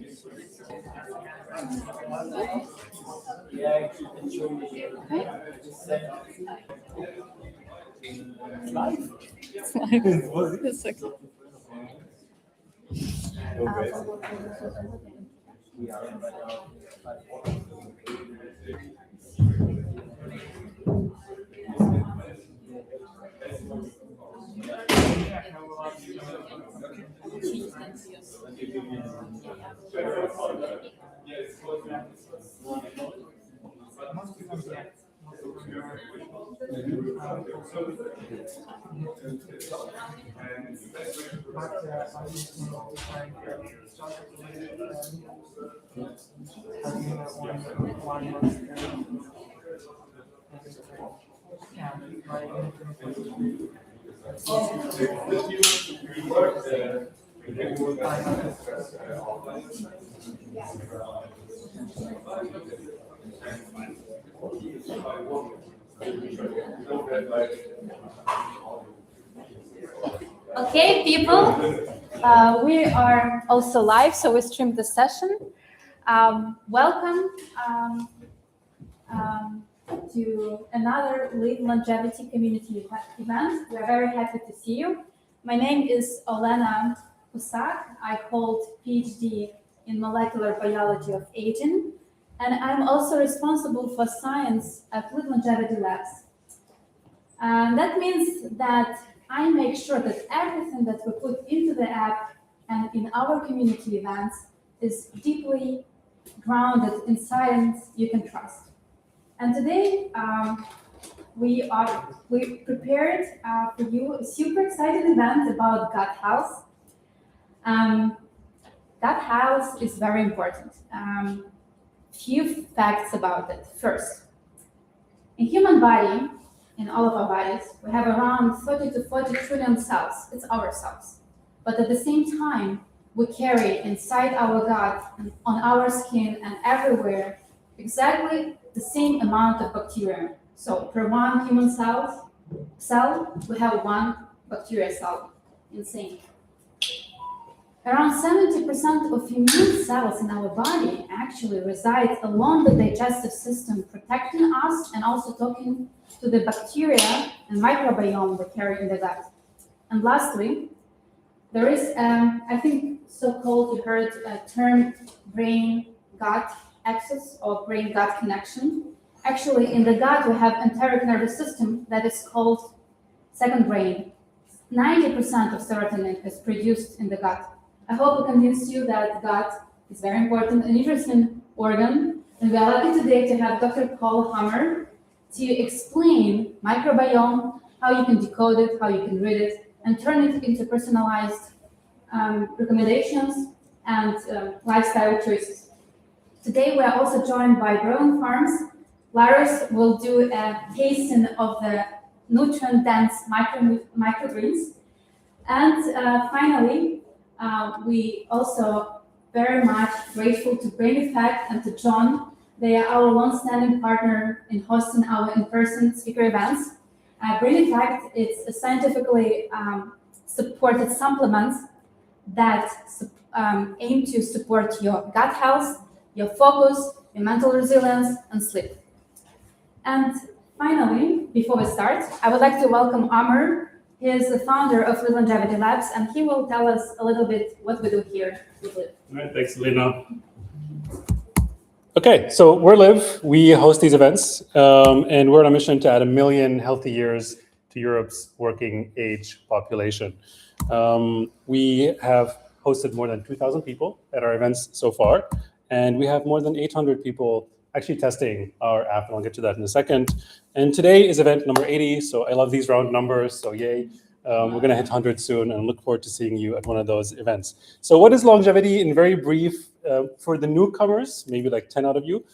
It's live. It's okay. Okay, people, we are also live, so we streamed the session. Welcome to another Liv Longevity Community Event. We are very happy to see you. My name is Olena Husak. I hold PhD in molecular biology of aging, and I'm also responsible for science at Liv Longevity Labs. And that means that I make sure that everything that we put into the app and in our community events is deeply grounded in science you can trust. And today we prepared for you a super exciting event about gut health. Gut health is very important. Few facts about it. First, in human body, in all of our bodies, we have around 30 to 40 trillion cells. It's our cells. But at the same time, we carry inside our gut, and on our skin, and everywhere, exactly the same amount of bacteria. So per one human cell, we have one bacteria cell. Insane. Around 70% of immune cells in our body actually reside along the digestive system, protecting us and also talking to the bacteria and microbiome we carry in the gut. And lastly, there is, I think, so-called, you heard a term, brain-gut axis or brain-gut connection. Actually, in the gut, we have enteric nervous system that is called second brain. 90% of serotonin is produced in the gut. I hope we convince you that gut is very important and interesting organ. And we are lucky today to have Dr. Paul Hammer to explain microbiome, how you can decode it, how you can read it, and turn it into personalized recommendations and lifestyle choices. Today, we are also joined by Berlin Farms. Lars will do a tasting of the nutrient-dense microgreens. And finally, we also very much grateful to BRAINEFFECT and to John. They are our long-standing partner in hosting our in-person speaker events. BRAINEFFECT is a scientifically supported supplements that aim to support your gut health, your focus, your mental resilience, and sleep. And finally, before we start, I would like to welcome Amr. He is the founder of Liv Longevity Labs, and he will tell us a little bit what we do here with Liv. All right, thanks, Elena. Okay, so we're Liv. We host these events, and we're on a mission to add 1 million healthy years to Europe's working age population. We have hosted more than 2,000 people at our events so far, and we have more than 800 people actually testing our app, and I'll get to that in a second. And today is event number 80, so I love these round numbers, so yay. We're going to hit 100 soon, and look forward to seeing you at one of those events. So what is longevity in very brief for the newcomers, maybe like 10 out of you?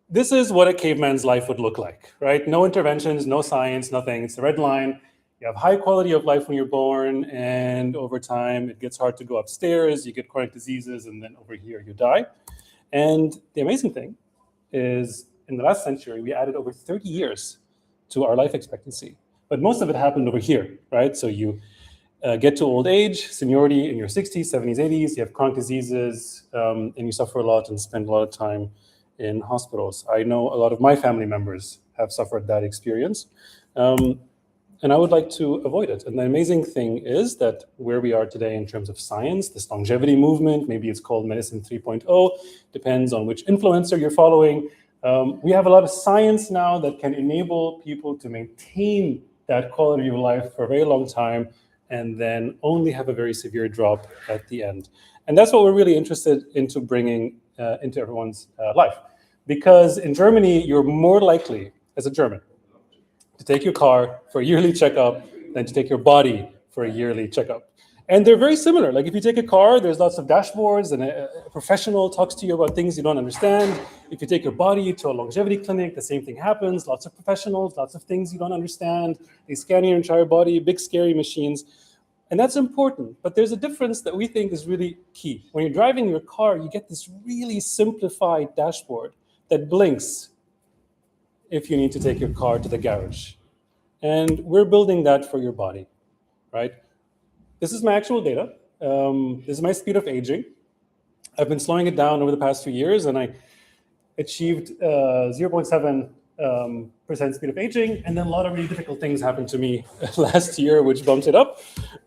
This is what a caveman's life would look like, right? No interventions, no science, nothing. It's the red line. You have high quality of life when you're born, and over time, it gets hard to go upstairs, you get chronic diseases, and then over here, you die. And the amazing thing is, in the last century, we added over 30 years to our life expectancy. But most of it happened over here, right? So you get to old age, seniority in your 60s, 70s, 80s, you have chronic diseases, and you suffer a lot and spend a lot of time in hospitals. I know a lot of my family members have suffered that experience. And I would like to avoid it. And the amazing thing is that where we are today in terms of science, this longevity movement, maybe it's called Medicine 3.0, depends on which influencer you're following. We have a lot of science now that can enable people to maintain that quality of life for a very long time and then only have a very severe drop at the end. And that's what we're really interested into bringing into everyone's life. Because in Germany, you're more likely, as a German, to take your car for a yearly checkup than to take your body for a yearly checkup. And they're very similar. Like if you take a car, there's lots of dashboards and a professional talks to you about things you don't understand. If you take your body to a longevity clinic, the same thing happens. Lots of professionals, lots of things you don't understand. They scan your entire body, big scary machines. And that's important. But there's a difference that we think is really key. When you're driving your car, you get this really simplified dashboard that blinks if you need to take your car to the garage. And we're building that for your body, right? This is my actual data. This is my speed of aging. I've been slowing it down over the past few years, and I achieved 0.7% speed of aging, and then a lot of really difficult things happened to me last year, which bumped it up.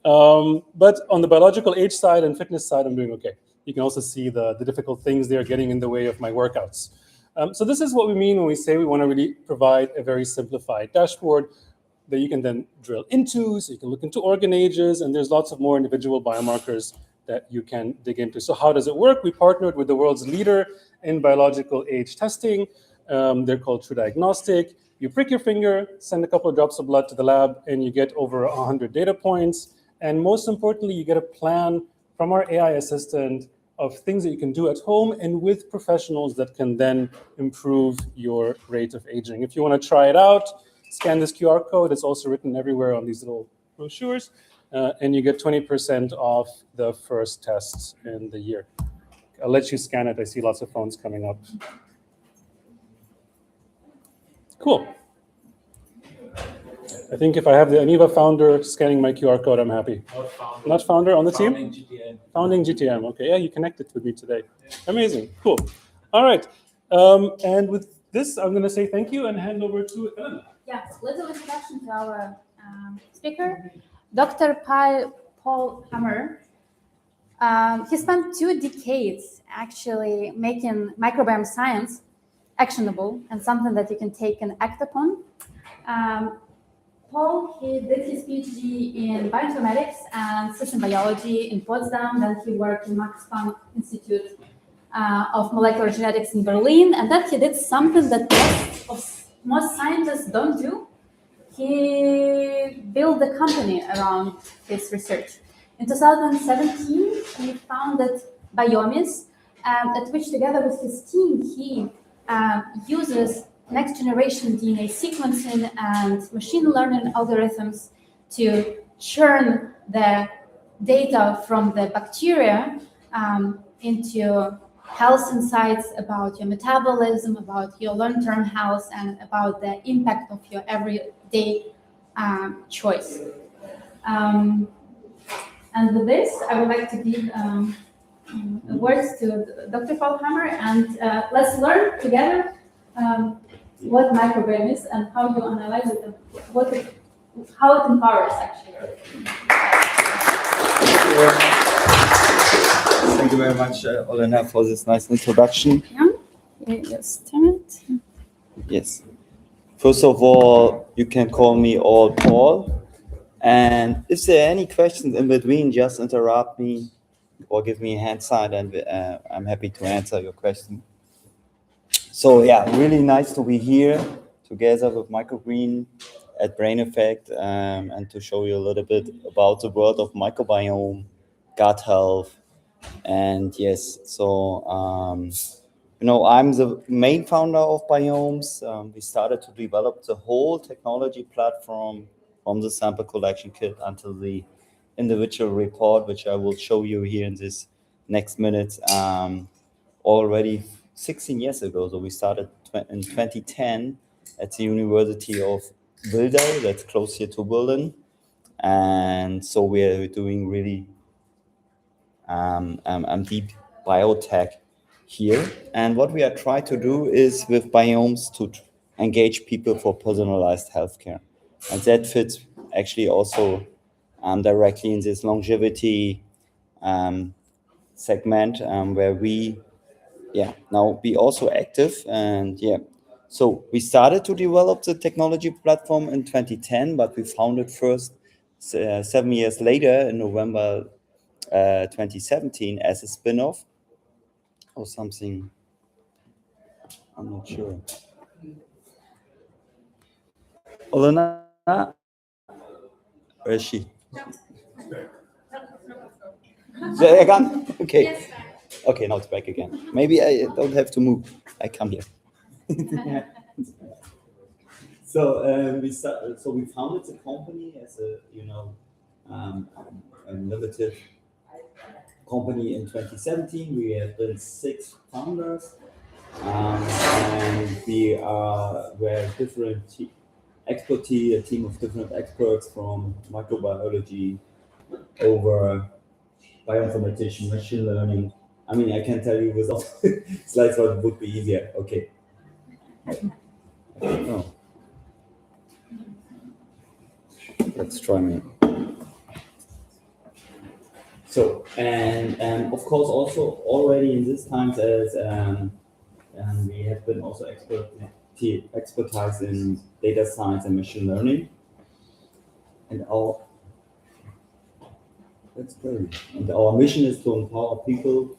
But on the biological age side and fitness side, I'm doing okay. You can also see the difficult things they are getting in the way of my workouts. So this is what we mean when we say we want to really provide a very simplified dashboard that you can then drill into, so you can look into organ ages, and there's lots of more individual biomarkers that you can dig into. So how does it work? We partnered with the world's leader in biological age testing. They're called True Diagnostic. You prick your finger, send a couple of drops of blood to the lab, and you get over 100 data points. And most importantly, you get a plan from our AI assistant of things that you can do at home and with professionals that can then improve your rate of aging. If you want to try it out, scan this QR code. It's also written everywhere on these little brochures, and you get 20% off the first tests in the year. I'll let you scan it. I see lots of phones coming up. Cool. I think if I have the Aniva founder scanning my QR code, I'm happy. Not founder on the team? Founding GTM. Founding GTM. Okay, yeah, you connected with me today. Yeah. Amazing. Cool. All right. And with this, I'm going to say thank you and hand over to Elena. Yeah, little introduction to our speaker, Dr. Paul Hammer. He spent 2 decades actually making microbiome science actionable and something that you can take and act upon. Paul, he did his PhD in bioinformatics and system biology in Potsdam. Then he worked in Max Planck Institute of Molecular Genetics in Berlin. And then he did something that most scientists don't do. He built a company around his research. In 2017, he founded BIOMES, at which together with his team, he uses next generation DNA sequencing and machine learning algorithms to churn the data from the bacteria into health insights about your metabolism, about your long-term health, and about the impact of your everyday choice. And with this, I would like to give words to Dr. Paul Hammer, and let's learn together what microbiome is and how you analyze it, and how it empowers actually. Thank you very much, Olena, for this nice introduction. Yes, turn it. Yes. First of all, you can call me all Paul. And if there are any questions in between, just interrupt me or give me a hand sign, and I'm happy to answer your question. So yeah, really nice to be here together with Microgreen at BRAINEFFECT, and to show you a little bit about the world of microbiome, gut health. And yes, so I'm the main founder of BIOMES. We started to develop the whole technology platform from the sample collection kit until the individual report, which I will show you here in this next minute, already 16 years ago. So we started in 2010 at the University of Wildau, that's close here to Berlin. And so we're doing really deep biotech here. And what we are trying to do is with BIOMES to engage people for personalized healthcare. And that fits actually also directly in this longevity segment where we now be also active. And so we started to develop the technology platform in 2010, but we founded first 7 years later in November 2017 as a spin-off or something. I'm not sure. Olena, where is she? There again? Okay. Yes, Okay, now it's back again. Maybe I don't have to move. I come here. So we founded the company as a limited company in 2017. We have been 6 founders, and we're different expertise, a team of different experts from microbiology over bioinformatics, machine learning. I mean, I can tell you without slides, but it would be easier. Okay. Oh. Let's try me. So, and of course, also already in these times as we have been also expertise in data science and machine learning, and our mission is to empower people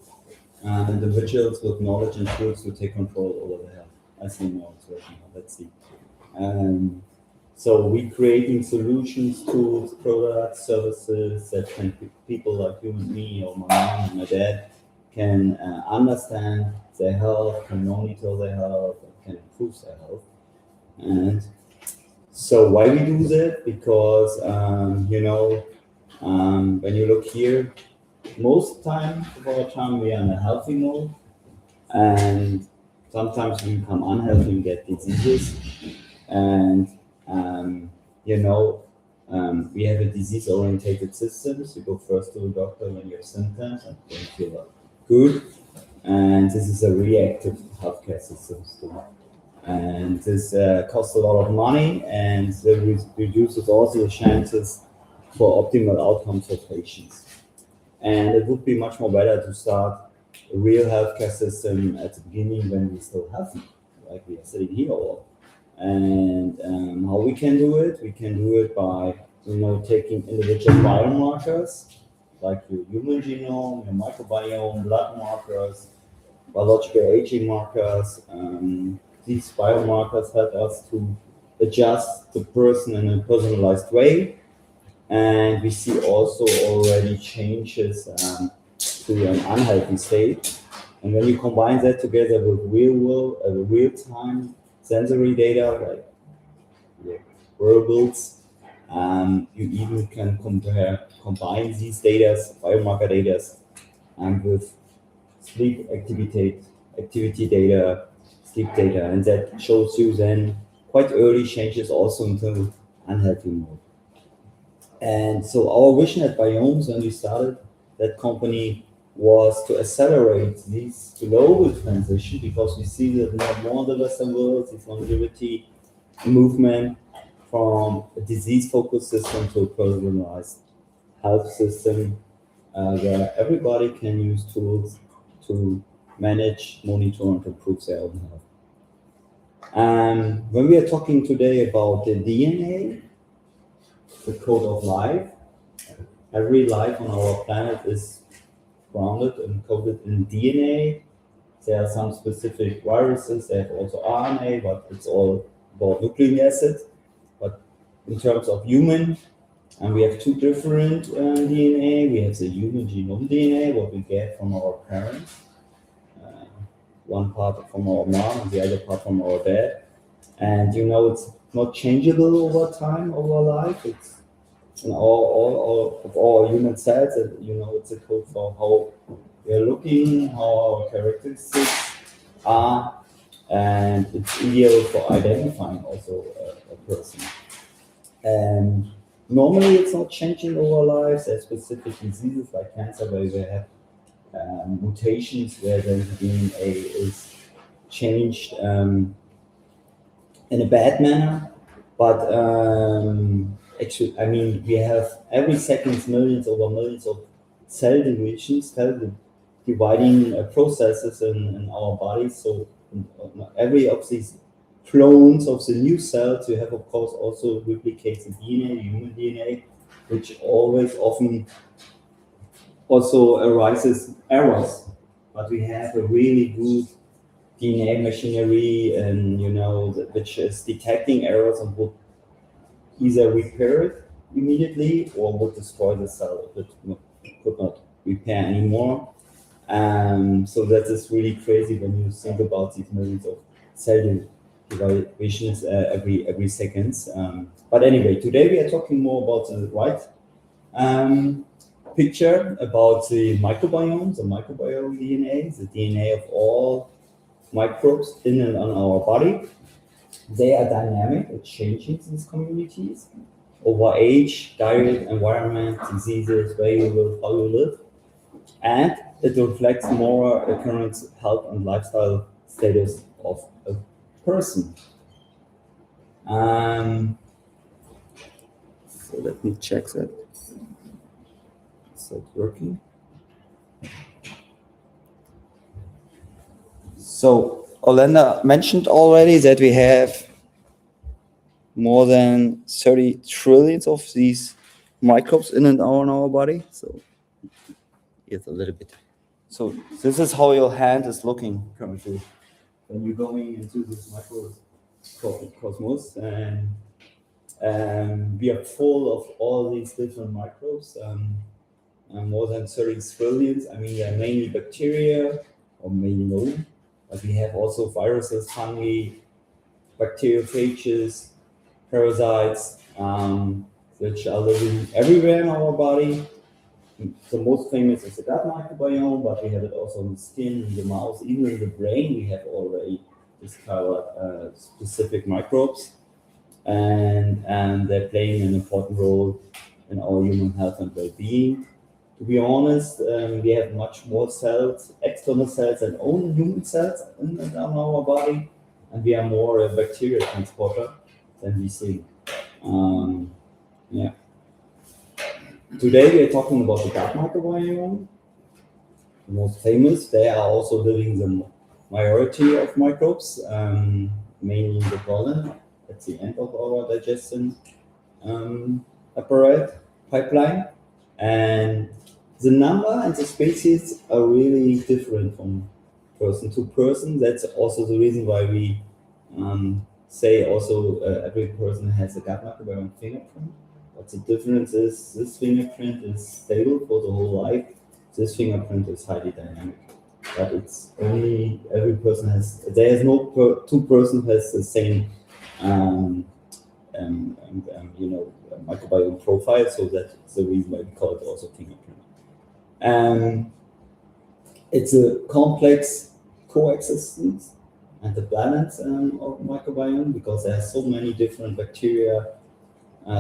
and individuals with knowledge and tools to take control over their health. I see more. Let's see. So we're creating solutions, tools, products, services that people like you and me or my mom and my dad can understand their health, can monitor their health, can improve their health. And so why we do that? Because, when you look here, most of our time we are in a healthy mode, and sometimes we become unhealthy and get diseases. And we have a disease-oriented system. So you go first to the doctor when you have symptoms and don't feel good. And this is a reactive healthcare system. And this costs a lot of money, and it reduces also the chances for optimal outcomes for patients. And it would be much more better to start a real healthcare system at the beginning when we're still healthy, like we are sitting here all. And how we can do it? We can do it by taking individual biomarkers like your human genome, your microbiome, blood markers, biological aging markers. These biomarkers help us to adjust the person in a personalized way, and we see also already changes to an unhealthy state. And when you combine that together with real-time sensory data, like wearables, you even can combine these data, biomarker data, with sleep activity data, sleep data, and that shows you then quite early changes also into unhealthy mode. And so our vision at BIOMES when we started that company was to accelerate this global transition, because we see that more in the Western world, this longevity movement from a disease-focused system to a personalized health system, where everybody can use tools to manage, monitor, and improve their own health. When we are talking today about the DNA, the code of life, every life on our planet is grounded and coded in DNA. There are some specific viruses, they have also RNA, but it's all about nucleic acid. But in terms of human, and we have 2 different DNA. We have the human genome DNA, what we get from our parents. One part from our mom and the other part from our dad. And it's not changeable over time, over life. It's in all of our human cells, and it's a code for how we are looking, how our characteristics are, and it's ideal for identifying also a person. And Normally, it's not changing over lives. There's specific diseases like cancer where we have mutations where the DNA is changed in a bad manner. But actually, I mean, we have every second millions over millions of cell divisions, dividing processes in our bodies. So every of these clones of the new cells, you have, of course, also replicates the DNA, human DNA, which always often also arises errors. But we have a really good DNA machinery, and which is detecting errors and would either repair it immediately or would destroy the cell if it could not repair anymore. So that is really crazy when you think about these millions of cell divisions every seconds. But anyway, today we are talking more about the right picture about the microbiome DNA, the DNA of all microbes in and on our body. They are dynamic, it's changing these communities over age, diet, environment, diseases, where you live, how you live, and it reflects more the current health and lifestyle status of a person. So let me check that. Is that working? So Olenda mentioned already that we have more than 30 trillions of these microbes in and on our body. So it's a little bit. So this is how your hand is looking currently when you're going into this microcosmos, and we are full of all these different microbes, more than 30 trillions. I mean, they're mainly bacteria, or mainly known, but we have also viruses, fungi, bacteriophages, parasites, which are living everywhere in our body. The most famous is the gut microbiome, but we have it also in the skin, in the mouth, even in the brain. We have already discovered specific microbes, and they're playing an important role in our human health and well-being. To be honest, we have much more cells, external cells, than own human cells in our body, and we are more a bacterial transporter than we think. Yeah. Today we are talking about the gut microbiome, the most famous. They are also living the majority of microbes, mainly in the colon. At the end of our digestion pipeline, and the number and the species are really different from person to person. That's also the reason why we say also every person has a gut microbiome fingerprint. But the difference is this fingerprint is stable for the whole life. This fingerprint is highly dynamic. But it's only every person has. There is no two person has the same microbiome profile. So that's the reason why we call it also fingerprint. It's a complex coexistence and the balance of microbiome, because there are so many different bacteria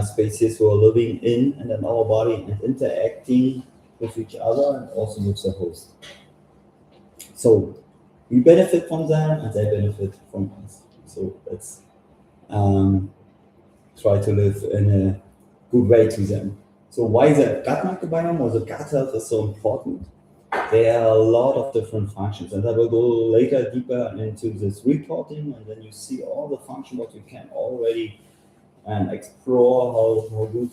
species who are living in and in our body and interacting with each other and also with the host. So we benefit from them and they benefit from us. So let's try to live in a good way to them. So why the gut microbiome or the gut health is so important? There are a lot of different functions, and I will go later deeper into this reporting, and then you see all the functions what you can already explore how good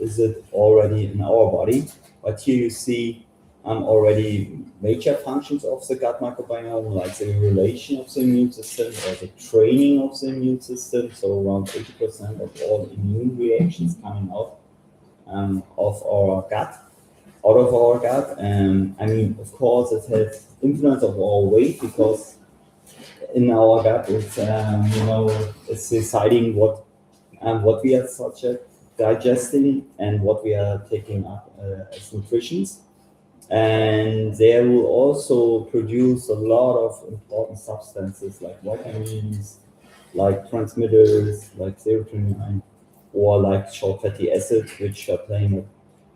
is it already in our body. But here you see already major functions of the gut microbiome, like the regulation of the immune system or the training of the immune system. So around 80% of all immune reactions coming out of our gut. Out of our gut, I mean, of course, it has influence of our weight, because in our gut, it's it's deciding what we are digesting and what we are taking up as nutritions, and they will also produce a lot of important substances like vitamins, like transmitters, like serotonin, or like short fatty acids, which are playing a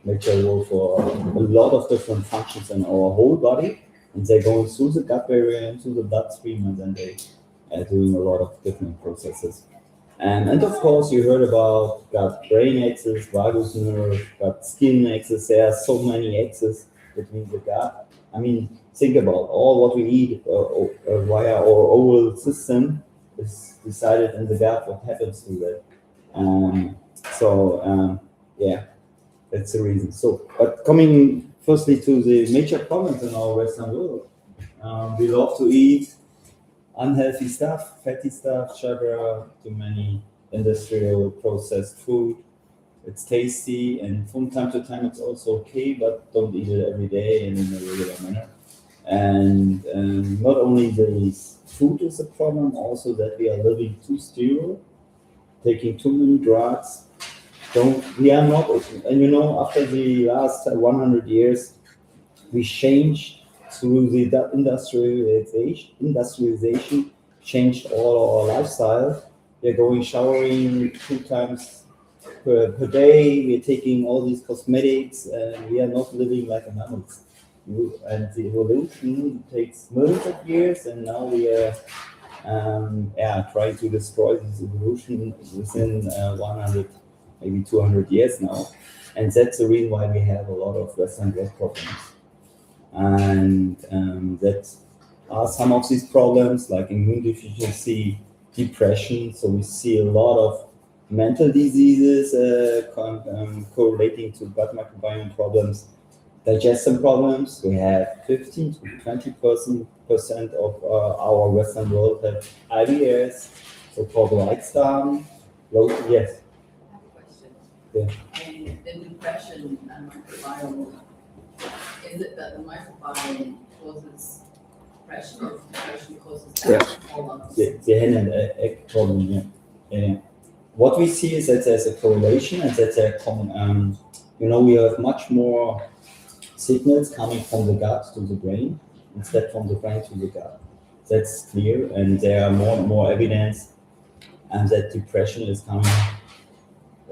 major role for a lot of different functions in our whole body. And they're going through the gut barrier into the bloodstream, and then they are doing a lot of different processes. And of course, you heard about gut-brain axis, vagus nerve, gut-skin axis. There are so many axes between the gut. I mean, think about all what we eat via our oral system is decided in the gut. What happens to that? Yeah, that's the reason. So, but coming firstly to the major problems in our Western world, we love to eat unhealthy stuff, fatty stuff, sugar, too many industrial processed food. It's tasty, and from time to time it's also okay, but don't eat it every day and in a regular manner. And not only the food is a problem, also that we are living too sterile, taking too many drugs. We are not, and you know, after the last 100 years, we changed through the industrialization, changed all our lifestyle. We're going showering 2 times per day. We're taking all these cosmetics, and we are not living like mammals. And the evolution takes millions of years, and now we are trying to destroy this evolution within 100, maybe 200 years now. And that's the reason why we have a lot of Western world problems. And that are some of these problems like immune deficiency, depression. So we see a lot of mental diseases correlating to gut microbiome problems, digestion problems. We have 15 to 20% of our Western world have IBS, so-called White-Starn. Yes. I have a question. Yeah. And the depression and microbiome, is it that the microbiome causes depression, or depression causes that? The hen and egg problem, yeah. What we see is that there's a correlation, and that there common, we have much more signals coming from the gut to the brain instead from the brain to the gut. That's clear, and there are more and more evidence, and that depression is coming,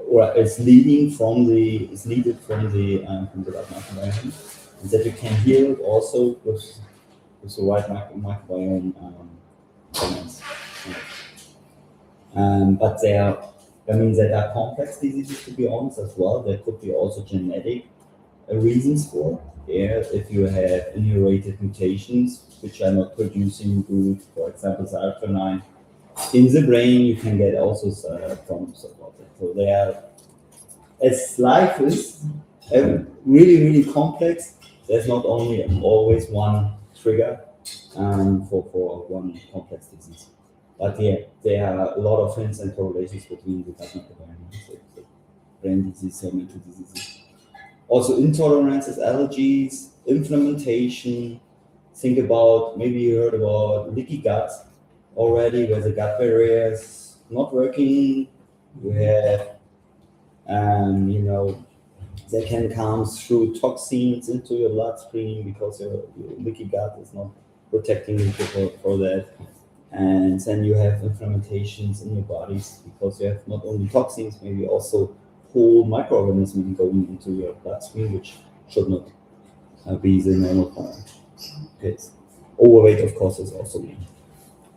or it's leaded from the gut microbiome, and that you can hear it also with the right microbiome comments. But there are complex diseases, to be honest, as well. There could be also genetic reasons for. If you have inherited mutations which are not producing good, for example, serotonin in the brain, you can get also problems about it. So as life is really, really complex, there's not only always one trigger for one complex disease. But there are a lot of hints and correlations between the gut microbiome, brain disease, mental diseases. Also intolerances, allergies, inflammation. Think about, maybe you heard about leaky gut already, where the gut barrier is not working. You have, they can come through toxins into your bloodstream because your leaky gut is not protecting you for that. And then you have inflammations in your bodies because you have not only toxins, maybe also whole microorganisms going into your bloodstream, which should not be the normal form. Okay. Overweight, of course, is also one.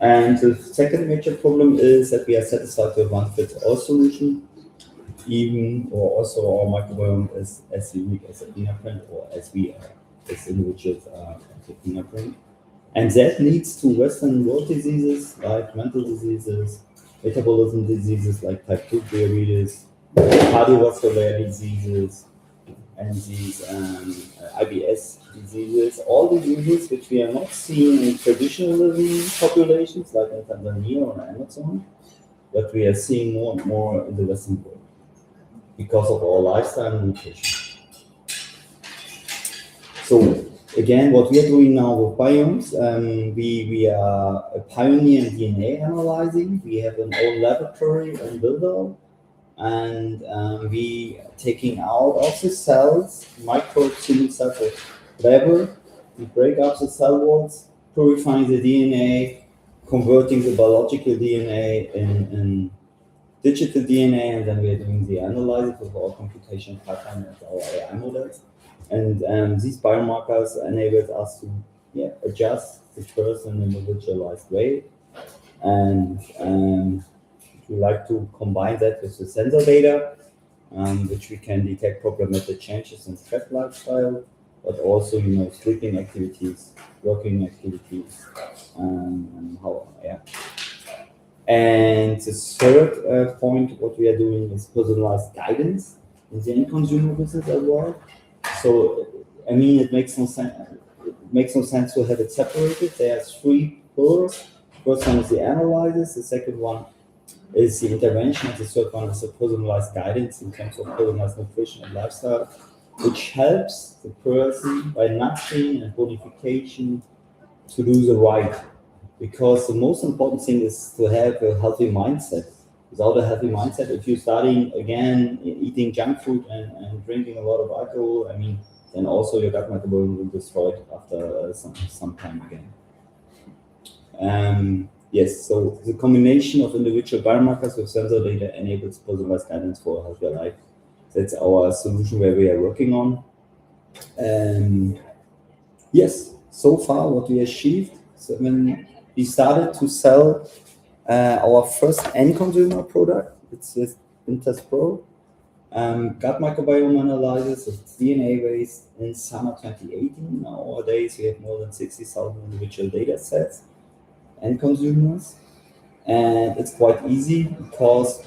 And the second major problem is that we are satisfied with one-fits-all solution, or also our microbiome is as unique as a fingerprint, or as we are, as individuals are as a fingerprint. And that leads to Western world diseases like mental diseases, metabolism diseases like type 2 diabetes, cardiovascular diseases, and these IBS diseases, all diseases which we are not seeing in traditional living populations like in Tanzania or Amazon, but we are seeing more and more in the Western world because of our lifestyle and nutrition. So again, what we are doing now with BIOMES, we are a pioneer in DNA analyzing. We have an own laboratory in Bilbao, and we are taking out of the cells, micro-single cell whatever. We break up the cell walls, purifying the DNA, converting the biological DNA in digital DNA, and then we are doing the analysis with our computation pipeline and our AI models. And these biomarkers enabled us to adjust the person in an individualized way. And we like to combine that with the sensor data, which we can detect problematic changes in stress lifestyle, but also, sleeping activities, working activities, and how, And the third point, what we are doing is personalized guidance in the end consumer business as well. So, I mean, it makes no sense. It makes no sense to have it separated. There are three pillars. First one is the analysis. The second one is the intervention. And the third one is the personalized guidance in terms of personalized nutrition and lifestyle, which helps the person by nudging and bonification to do the right. Because the most important thing is to have a healthy mindset. Without a healthy mindset, if you're starting again eating junk food and drinking a lot of alcohol, I mean, then also your gut metabolism will be destroyed after some time again. Yes, so the combination of individual biomarkers with sensor data enables personalized guidance for a healthier life. That's our solution where we are working on. Yes, so far what we achieved. So when we started to sell our first end consumer product, it's this Intest Pro. Gut microbiome analysis, it's DNA based in summer 2018. Nowadays, we have more than 60,000 individual data sets and consumers. And it's quite easy because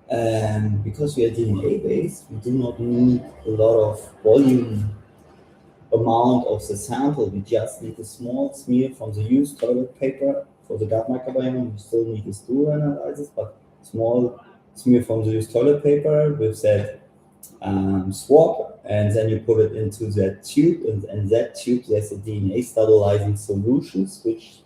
we are DNA based, we do not need a lot of volume amount of the sample. We just need a small smear from the used toilet paper for the gut microbiome. We still need a stool analysis, but small smear from the used toilet paper with that swab, and then you put it into that tube, and that tube there's a DNA stabilizing solutions which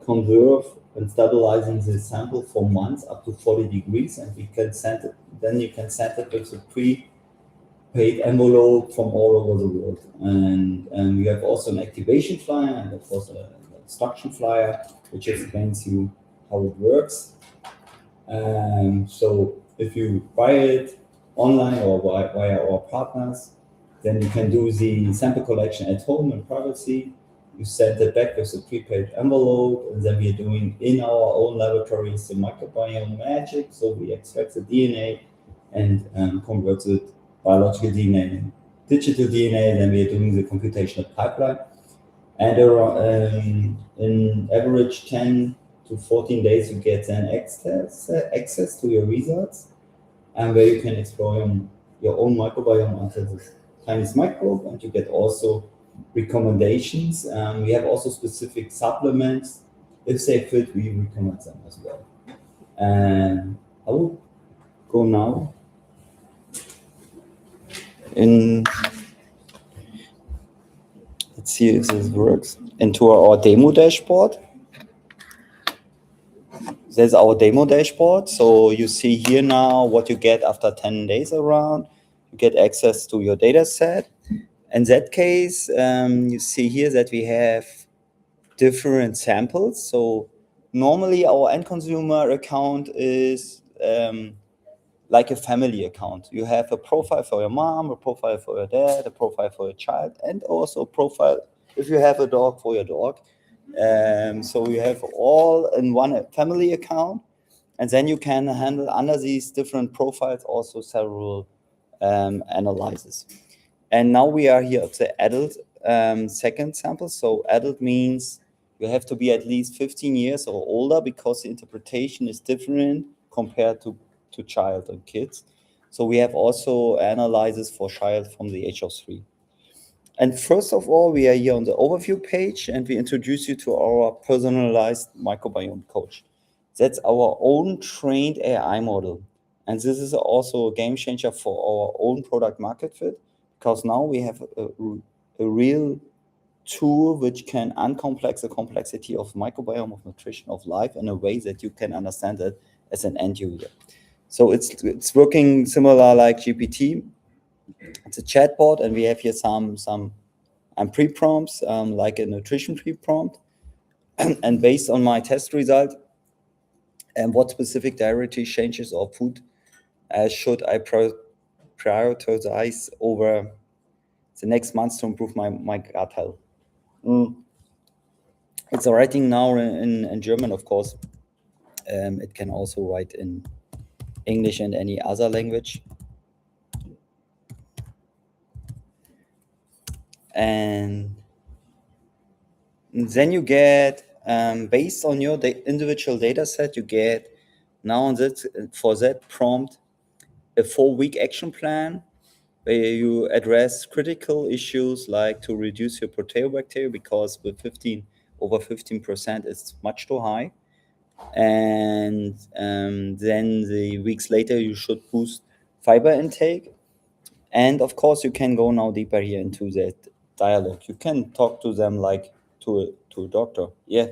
conserve and stabilizing the sample for months up to 40 degrees, and we can send it. Then you can send it with a prepaid envelope from all over the world, and we have also an activation flyer and of course an instruction flyer which explains you how it works. So if you buy it online or via our partners, then you can do the sample collection at home in privacy. You send it back with a prepaid envelope, and then we are doing in our own laboratories the microbiome magic. So we extract the DNA and convert it biological DNA, digital DNA, then we are doing the computational pipeline. And in average 10 to 14 days, you get then access to your results, and where you can explore your own microbiome under this tiniest microbe, and you get also recommendations. We have also specific supplements. If they fit, we recommend them as well. And I will go now let's see if this works, into our demo dashboard. There's our demo dashboard. So you see here now what you get after 10 days around. You get access to your data set. In that case, you see here that we have different samples. So normally our end consumer account is like a family account. You have a profile for your mom, a profile for your dad, a profile for your child, and also a profile if you have a dog for your dog. So you have all in one family account, and then you can handle under these different profiles also several analyses. And now we are here at the adult second sample. So adult means you have to be at least 15 years or older, because the interpretation is different compared to child and kids. So we have also analyses for child from the age of 3. And first of all, we are here on the overview page, and we introduce you to our personalized microbiome coach. That's our own trained AI model. And this is also a game changer for our own product market fit, because now we have a real tool which can uncomplex the complexity of microbiome, of nutrition, of life in a way that you can understand it as an end user. So it's working similar like GPT. It's a chatbot, and we have here some pre-prompts, like a nutrition pre-prompt. And based on my test result, And what specific dietary changes or food should I prioritize over the next months to improve my gut health? It's writing now in German, of course. It can also write in English and any other language. And then you get, based on your individual data set, you get now on that, for that prompt, a 4-week action plan where you address critical issues like to reduce your proteobacteria, because with over 15% it's much too high. And then the weeks later you should boost fiber intake. And of course you can go now deeper here into that dialogue. You can talk to them like to a doctor. Yeah.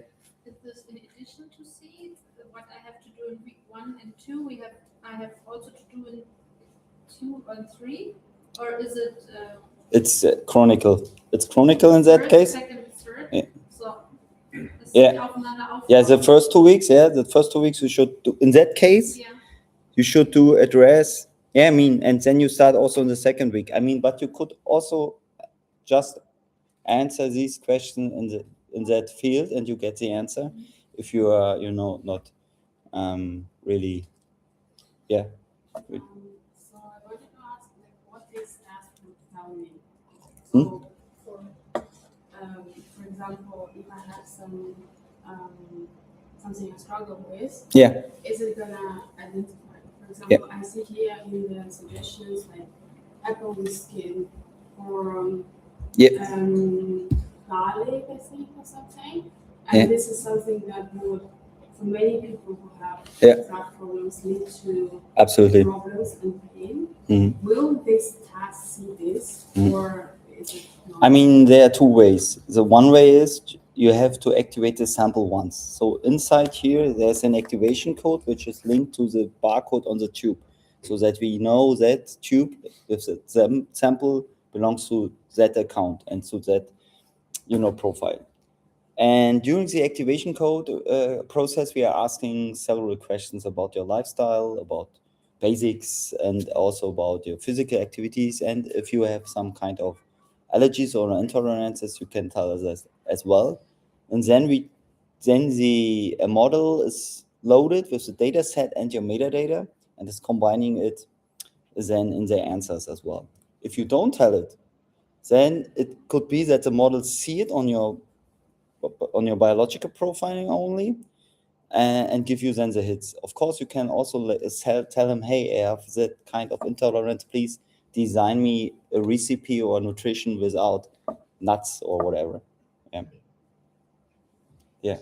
Is this in addition to see what I have to do in week 1 and 2? I have also to do in 2 and 3, or is it? It's chronicle. It's chronicle in that first, case. Second, third. Yeah. So. Yeah. Yeah. The first 2 weeks. Yeah. The first 2 weeks you should do. In that case, yeah. You should do address. Yeah. I mean, and then you start also in the second week. I mean, but you could also just answer these questions in that field, and you get the answer. If you are, not really, yeah. So I wanted to ask, what is fast food farming? So, for example, if I have something I struggle with, Yeah. is it gonna identify? For example, I see here in the suggestions like apple with skin or garlic, I think, or something. And this is something that would, for many people who have gut problems, lead to Absolutely problems and pain. Mm-hmm. Will this task see this, or is it not? I mean, there are 2 ways. The one way is you have to activate the sample once. So inside here, there's an activation code which is linked to the barcode on the tube, so that we know that tube with the sample belongs to that account and to that, profile. And during the activation code process, we are asking several questions about your lifestyle, about basics, and also about your physical activities. And if you have some kind of allergies or intolerances, you can tell us as well. And then the model is loaded with the data set and your metadata, and is combining it then in the answers as well. If you don't tell it, then it could be that the model see it on your biological profiling only, and give you then the hits. Of course, you can also tell him, hey, I have that kind of intolerance, please design me a recipe or nutrition without nuts or whatever. Yeah.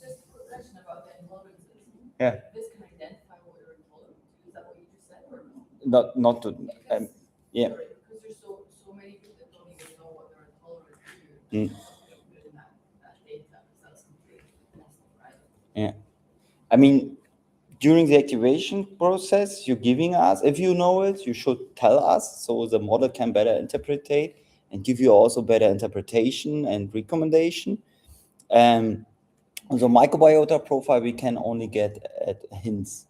Just a quick question about the intolerances. Yeah. This can identify what you're intolerant to. Is that what you just said, or no? Not to, yeah. Sorry, because there's so many people that don't even know what they're intolerant to. That data, that's completely messed, right? Yeah. I mean, during the activation process, you're giving us, if you know it, you should tell us, so the model can better interpret and give you also better interpretation and recommendation. On the microbiota profile, we can only get at hints.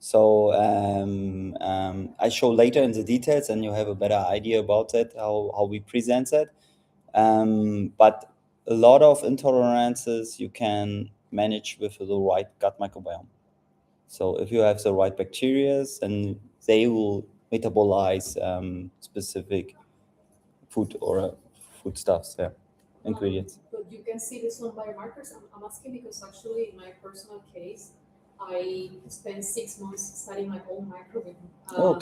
So I show later in the details, and you have a better idea about that, how we present that. But a lot of intolerances you can manage with the right gut microbiome. So if you have the right bacteria, then they will metabolize specific food or foodstuffs, ingredients. But you can see this on biomarkers. I'm asking because actually in my personal case, I spent 6 months studying my own microbiome,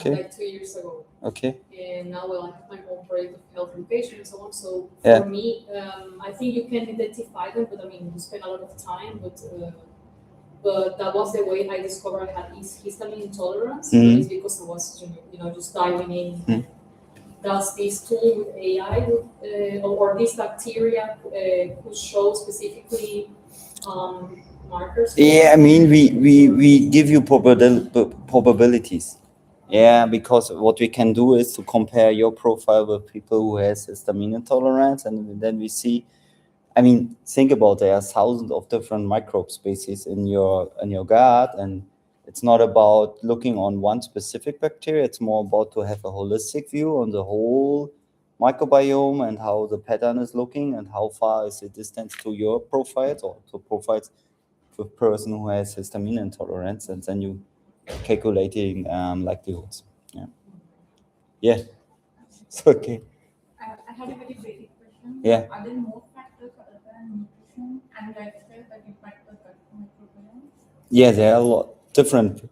like 2 years ago. Okay. And now I have my own project of health education and so on. So for me, I think you can identify them, but I mean, you spend a lot of time, but that was the way I discovered I had histamine intolerance. Mm-hmm. It's because I was, just diving in. Mm-hmm. Does this tool with AI or this bacteria could show specifically markers? Yeah, I mean, we give you probabilities. Yeah, because what we can do is to compare your profile with people who has histamine intolerance, and then we see I mean, think about there are thousands of different microbe species in your gut, and it's not about looking on one specific bacteria. It's more about to have a holistic view on the whole microbiome and how the pattern is looking and how far is the distance to your profiles or to profiles for a person who has histamine intolerance, and then you calculating likelihoods. Yeah. It's okay. I had a very basic question. Yeah. Are there more factors other than nutrition and lifestyle that impact the gut microbiome? Yeah, there are a lot different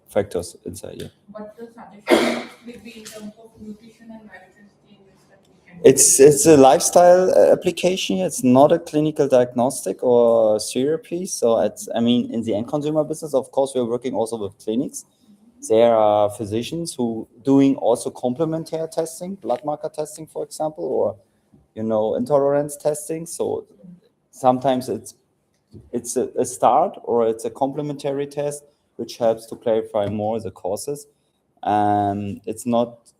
factors inside. Yeah. What the suggestion would be in terms of nutrition and lifestyle changes that we can? It's a lifestyle application. It's not a clinical diagnostic or therapy. So in the end consumer business, of course, we're working also with clinics. There are physicians who doing also complementary testing, blood marker testing, for example, or intolerance testing. So sometimes it's a start or it's a complementary test which helps to clarify more the causes. It's not,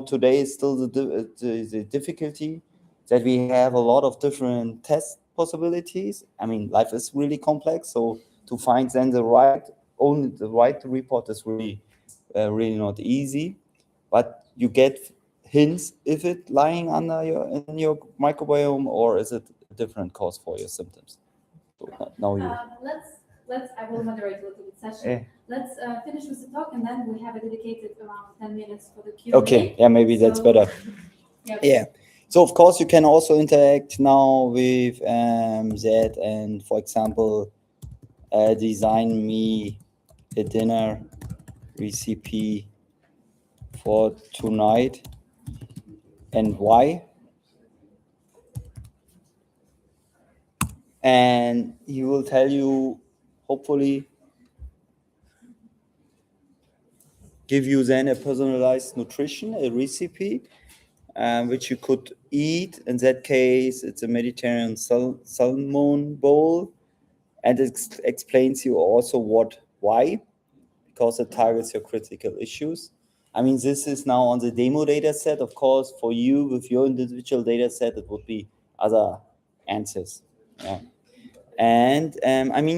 today is still the difficulty that we have a lot of different test possibilities. I mean, life is really complex, so to find then the right report is really not easy. But you get hints if it lying in your microbiome, or is it a different cause for your symptoms? So now you. I will moderate a little bit session. Yeah. Let's finish with the talk, and then we have a dedicated around 10 minutes for the Q&A. Okay, yeah, maybe that's better. Yeah. So of course you can also interact now with that, and for example, design me a dinner recipe for tonight and why. And he will tell you, hopefully, give you then a personalized nutrition, a recipe, which you could eat. In that case, it's a Mediterranean salmon bowl. And it explains you also why, because it targets your critical issues. I mean, this is now on the demo data set. Of course, for you, with your individual data set, it would be other answers. Yeah. And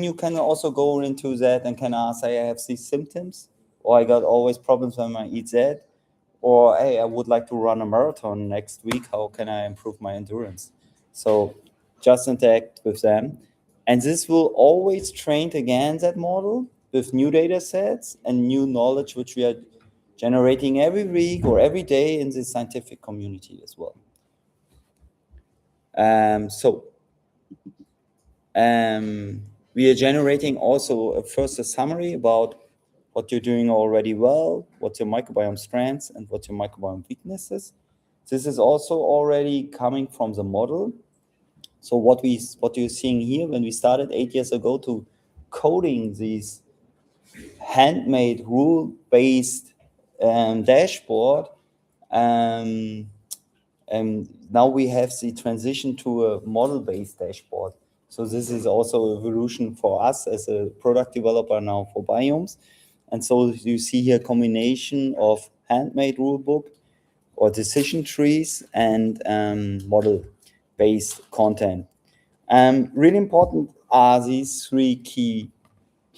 you can also go into that and can ask, hey, I have these symptoms, or I got always problems when I eat that, or hey, I would like to run a marathon next week. How can I improve my endurance? So just interact with them. And this will always train again that model with new data sets and new knowledge, which we are generating every week or every day in the scientific community as well. We are generating also first a summary about what you're doing already well, what's your microbiome strengths, and what's your microbiome weaknesses. This is also already coming from the model. So what you're seeing here, when we started 8 years ago to coding these handmade rule-based dashboard, and now we have the transition to a model-based dashboard. So this is also evolution for us as a product developer now for BIOMES. And so you see here a combination of handmade rulebook or decision trees and model-based content. Really important are these three key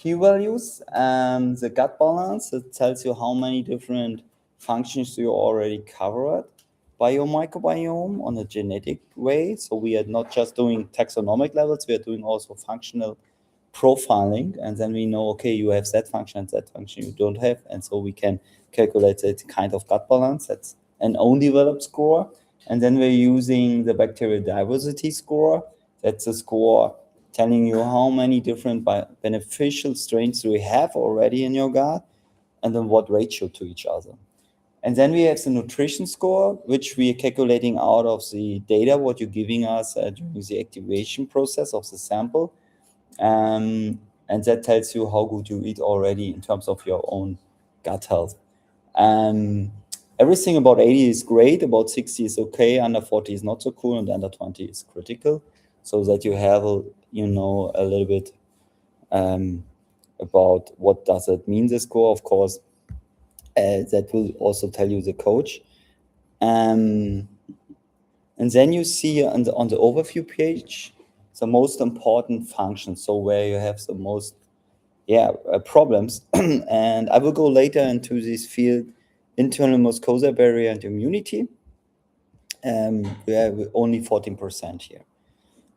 values. The gut balance, it tells you how many different functions you already covered by your microbiome on a genetic way. So we are not just doing taxonomic levels, we are doing also functional profiling. And then we know, okay, you have that function and that function you don't have. And so we can calculate that kind of gut balance. That's an own developed score. And then we're using the bacterial diversity score. That's a score telling you how many different beneficial strains do we have already in your gut, and then what ratio to each other. And then we have the nutrition score, which we are calculating out of the data, what you're giving us during the activation process of the sample. And that tells you how good you eat already in terms of your own gut health. Everything about 80 is great, about 60 is okay, under 40 is not so cool, and under 20 is critical. So that you have, a little bit about what does it mean, the score, of course. That will also tell you the coach. And then you see on the overview page, the most important functions, so where you have the most problems. And I will go later into this field, internal mucosa barrier and immunity. We have only 14% here.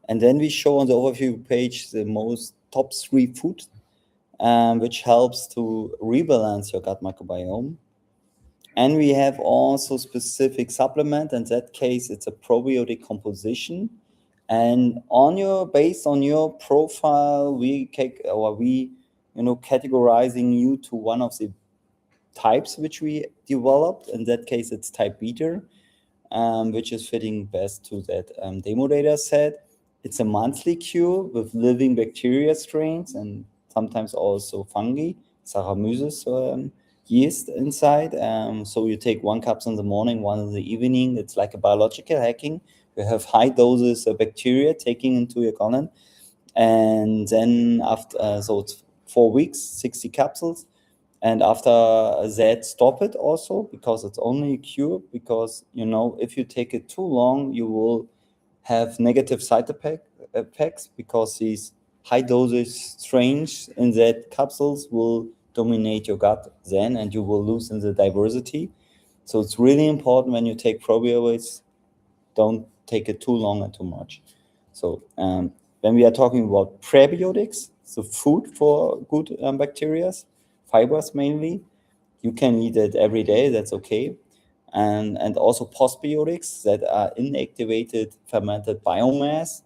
And then we show on the overview page the most top 3 foods, which helps to rebalance your gut microbiome. And we have also specific supplement. In that case, it's a probiotic composition. And based on your profile, we categorizing you to one of the types which we developed. In that case, it's type beta, which is fitting best to that demo data set. It's a monthly cure with living bacteria strains and sometimes also fungi, Saccharomyces yeast inside. So you take 1 cup in the morning, 1 in the evening. It's like a biological hacking. You have high doses of bacteria taking into your colon. And then after, so it's 4 weeks, 60 capsules. And after that, stop it also, because it's only a cure. Because, if you take it too long, you will have negative side effects, because these high dosage strains in that capsules will dominate your gut then, and you will lose in the diversity. So it's really important when you take probiotics, don't take it too long and too much. So when we are talking about prebiotics, so food for good bacteria, fibers mainly, you can eat it every day, that's okay. And also postbiotics that are inactivated fermented biomass,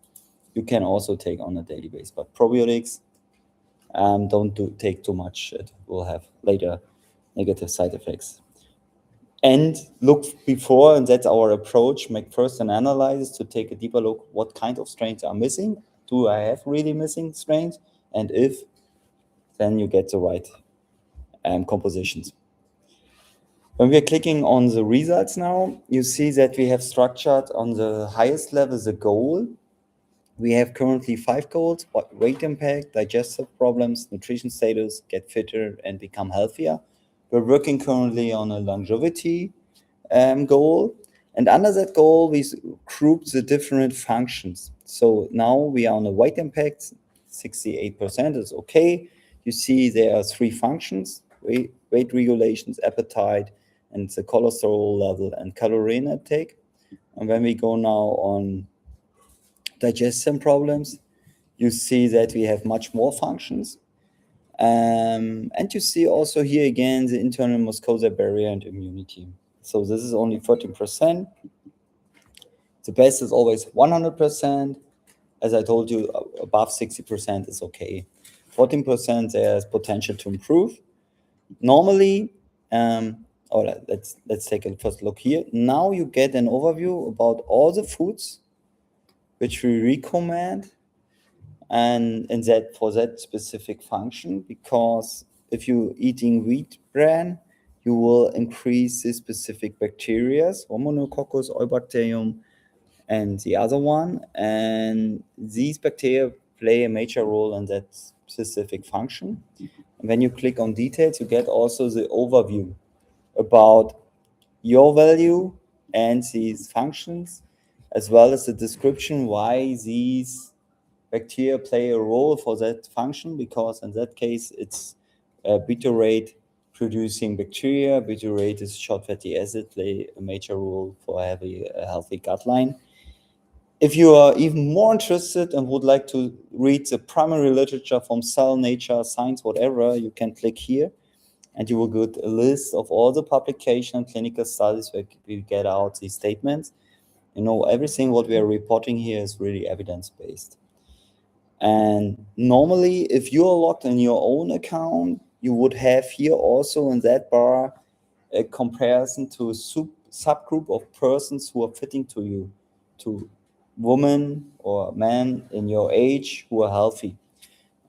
you can also take on a daily basis. But probiotics, don't take too much. It will have later negative side effects. And look before, and that's our approach, make first an analysis to take a deeper look what kind of strains are missing. Do I have really missing strains? And if, then you get the right compositions. When we are clicking on the results now, you see that we have structured on the highest level the goal. We have currently 5 goals: weight impact, digestive problems, nutrition status, get fitter, and become healthier. We're working currently on a longevity goal. And under that goal, we group the different functions. So now we are on a weight impact, 68% is okay. You see there are 3 functions: weight regulations, appetite, and the cholesterol level and calorie intake. And when we go now on digestion problems, you see that we have much more functions. And you see also here again the internal mucosa barrier and immunity. So this is only 13%. The best is always 100%. As I told you, above 60% is okay. 14% there's potential to improve. Normally, let's take a first look here. Now you get an overview about all the foods which we recommend, and for that specific function, because if you're eating wheat bran, you will increase the specific bacteria, Homonococcus, Eubacterium, and the other one. And these bacteria play a major role in that specific function. And when you click on details, you get also the overview about your value and these functions, as well as the description why these bacteria play a role for that function, because in that case, it's butyrate producing bacteria. Butyrate is short fatty acid, play a major role for having a healthy gut line. If you are even more interested and would like to read the primary literature from Cell, Nature, Science, whatever, you can click here, and you will get a list of all the publication and clinical studies where we get out these statements. Everything what we are reporting here is really evidence-based. And normally, if you are logged in your own account, you would have here also in that bar a comparison to a subgroup of persons who are fitting to you, to women or men in your age who are healthy.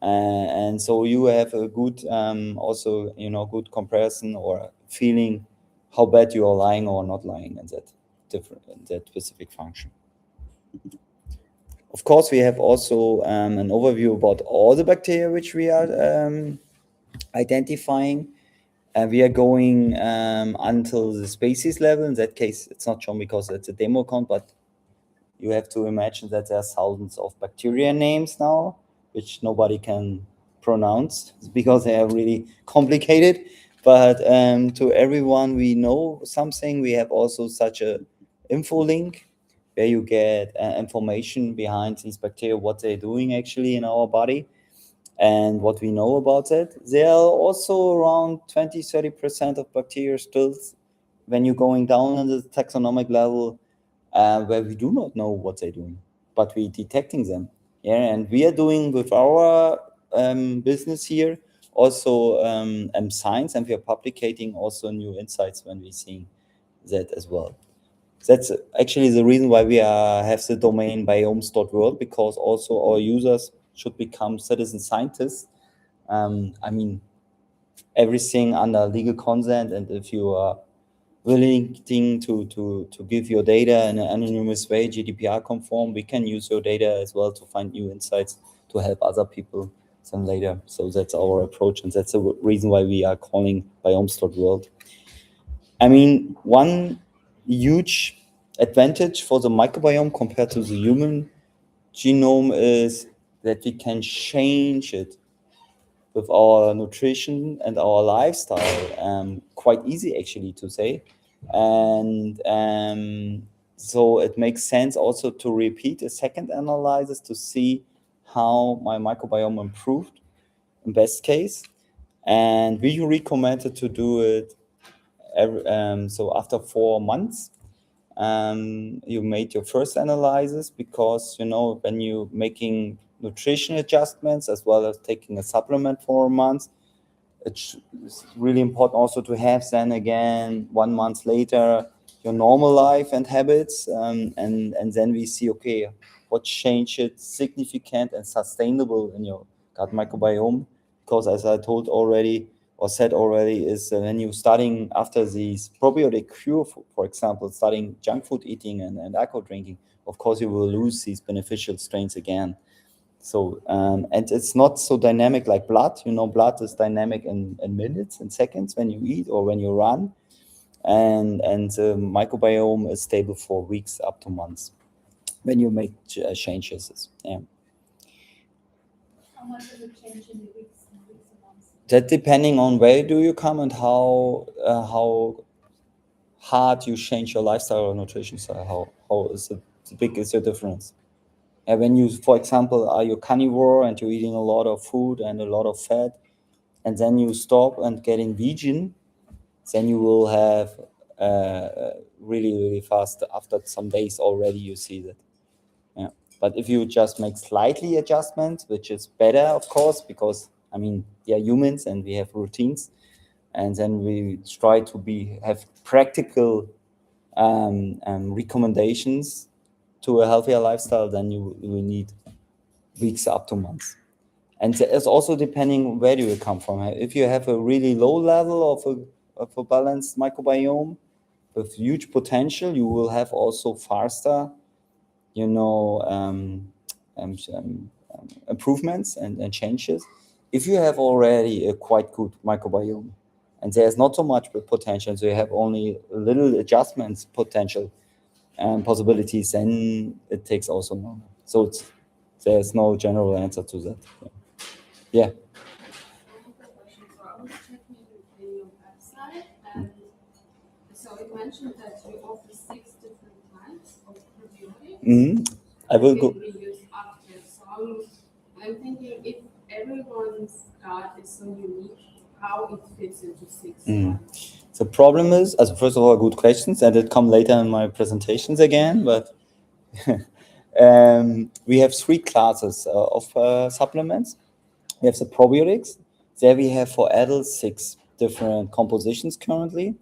And so you have a good, also, good comparison or feeling how bad you are lying or not lying in that specific function. Of course, we have also an overview about all the bacteria which we are identifying. We are going until the species level. In that case, it's not shown because it's a demo account, but you have to imagine that there are thousands of bacteria names now, which nobody can pronounce because they are really complicated. But to everyone we know something, we have also such a info link where you get information behind these bacteria, what they're doing actually in our body and what we know about it. There are also around 20-30% of bacteria still, when you're going down on the taxonomic level, where we do not know what they're doing, but we're detecting them. Yeah, and we are doing with our business here also science, and we are publicating also new insights when we're seeing that as well. That's actually the reason why we have the domain biomes.world, because also our users should become citizen scientists. I mean, everything under legal consent, and if you are willing to give your data in an anonymous way, GDPR conform, we can use your data as well to find new insights to help other people some later. So that's our approach, and that's the reason why we are calling biomes.world. I mean, one huge advantage for the microbiome compared to the human genome is that we can change it with our nutrition and our lifestyle, quite easy actually to say. And so it makes sense also to repeat a second analysis to see how my microbiome improved in best case. And we recommended to do it so after 4 months. You made your first analysis, because when you're making nutrition adjustments as well as taking a supplement for a month, it's really important also to have then again 1 month later your normal life and habits, and then we see, okay, what changes significant and sustainable in your gut microbiome. Because as I told already or said already, is when you're starting after these probiotic cure, for example, starting junk food eating and alcohol drinking, of course you will lose these beneficial strains again. So and it's not so dynamic like blood. Blood is dynamic in minutes and seconds when you eat or when you run, and the microbiome is stable for weeks up to months when you make changes. Yeah. How much does it change in the weeks and months? That depending on where do you come and how hard you change your lifestyle or nutrition style. How big is the difference? And when you, for example, are you carnivore and you're eating a lot of food and a lot of fat, and then you stop and getting vegan, then you will have really, really fast, after some days already, you see that. Yeah. But if you just make slightly adjustments, which is better, of course, because I mean, we are humans and we have routines, and then we try to have practical recommendations to a healthier lifestyle, then you need weeks up to months. And it's also depending where do you come from. If you have a really low level of a balanced microbiome with huge potential, you will have also faster, improvements and changes. If you have already a quite good microbiome and there's not so much potential, so you have only little adjustments potential and possibilities, then it takes also longer. So there's no general answer to that. Yeah. I was checking in your website, and so it mentioned that you offer 6 different types of probiotics. Mm-hmm. I will go. Can be used after. So I'm thinking, if everyone's gut is so unique, how it fits into 6 types. The problem is, as first of all, good questions, and it come later in my presentations again. But we have 3 classes of supplements. We have the probiotics. There we have for adults 6 different compositions currently,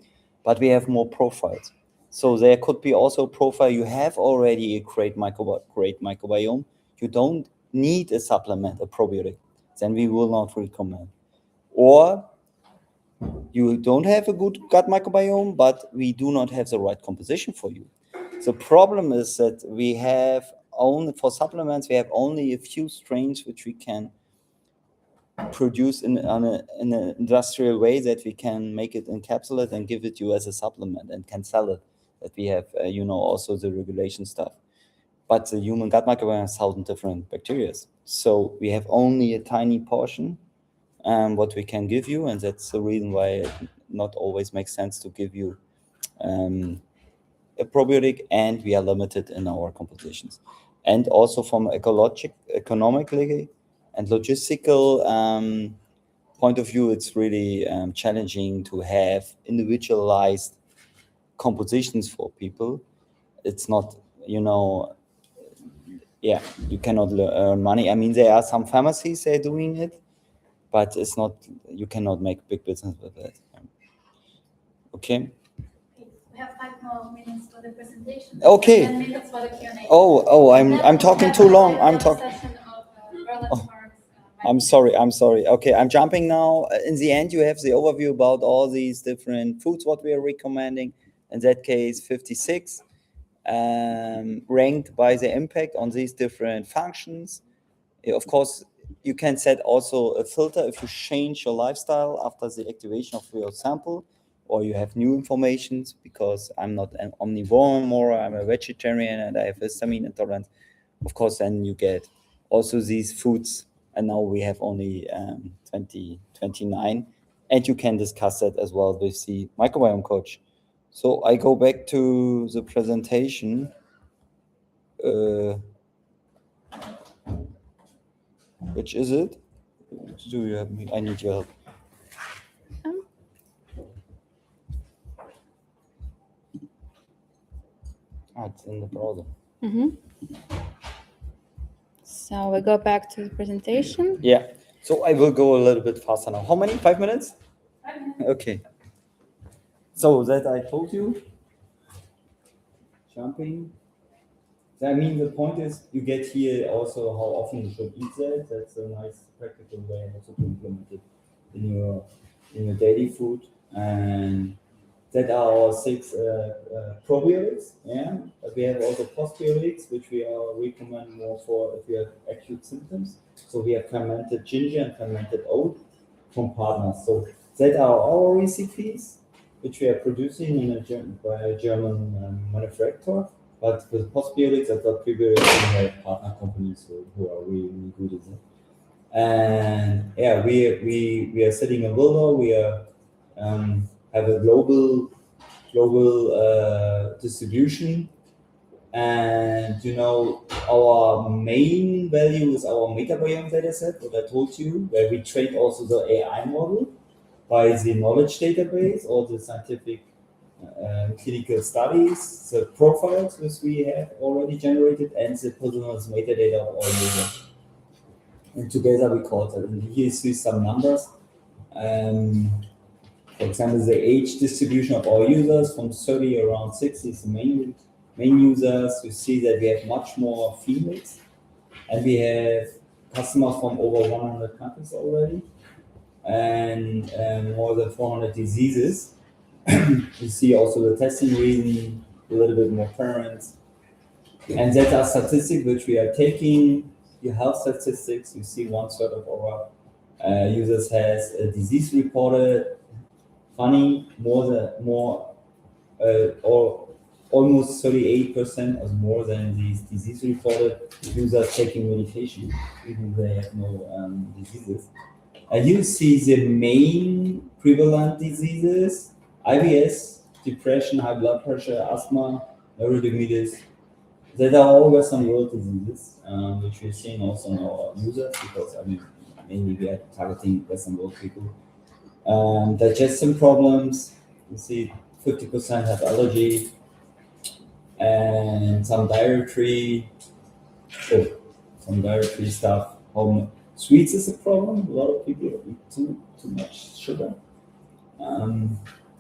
but we have more profiles. So there could be also a profile. You have already a great microbiome. You don't need a supplement, a probiotic. Then we will not recommend. Or you don't have a good gut microbiome, but we do not have the right composition for you. The problem is that we have for supplements, we have only a few strains which we can produce in an industrial way, that we can make it encapsulate and give it you as a supplement and can sell it. That we have, also the regulation stuff. but the human gut microbiome has 1,000 different bacteria. So we have only a tiny portion what we can give you, and that's the reason why it not always makes sense to give you a probiotic, and we are limited in our compositions. And also from economically and logistical point of view, it's really challenging to have individualized compositions for people. It's not, you know, yeah, you cannot earn money. I mean, there are some pharmacies that are doing it, but it's not, you cannot make big business with that. Okay. We have 5 more minutes for the presentation. Okay. 10 minutes for the Q&A. Oh, I'm talking too long. I'm talking. Session of, Berlin Oh. Parks, I'm sorry. Okay, I'm jumping now. In the end, you have the overview about all these different foods, what we are recommending. In that case, 56, ranked by the impact on these different functions. Of course, you can set also a filter if you change your lifestyle after the activation of your sample, or you have new informations, because I'm not an omnivore anymore, I'm a vegetarian and I have histamine intolerance. Of course, then you get also these foods, and now we have only 29, and you can discuss that as well with the microbiome coach. So I go back to the presentation. Which is it? Do you have me? I need your help. It's in the browser. So we go back to the presentation. Yeah. So I will go a little bit faster now. How many? 5 minutes? 5 minutes. Okay. So that I told you. Jumping. I mean, the point is, you get here also how often you should eat that. That's a nice practical way also to implement it in your daily food. And that are our 6 probiotics. Yeah, but we have also postbiotics, which we recommend more for if you have acute symptoms. So we have fermented ginger and fermented oat from partners. So that are our recipes, which we are producing by a German manufacturer. But with postbiotics, I've got prebiotics, we have partner companies who are really, really good at it. And yeah, we are sitting in Willow. We are have a global distribution, and you know, our main value is our Microbiome dataset, what I told you, where we train also the AI model by the knowledge database or the scientific clinical studies, the profiles which we have already generated, and the personalized metadata of all users. And together we call it. And here you see some numbers. For example, the age distribution of our users from 30 around 60 is the main users. You see that we have much more females, and we have customers from over 100 countries already, and more than 400 diseases. You see also the testing reason, a little bit more parents, and that are statistics which we are taking. The health statistics, you see 1/3 of our users has a disease reported. Funny, or almost 38% or more than these disease reported users taking medication, even they have no diseases. And you see the main prevalent diseases: IBS, depression, high blood pressure, asthma, neurodermitis. That are all Western world diseases, which we're seeing also in our users, because I mean, mainly we are targeting Western world people. Digestion problems, you see 50% have allergy, and some dietary stuff. Sweets is a problem. A lot of people eat too much sugar.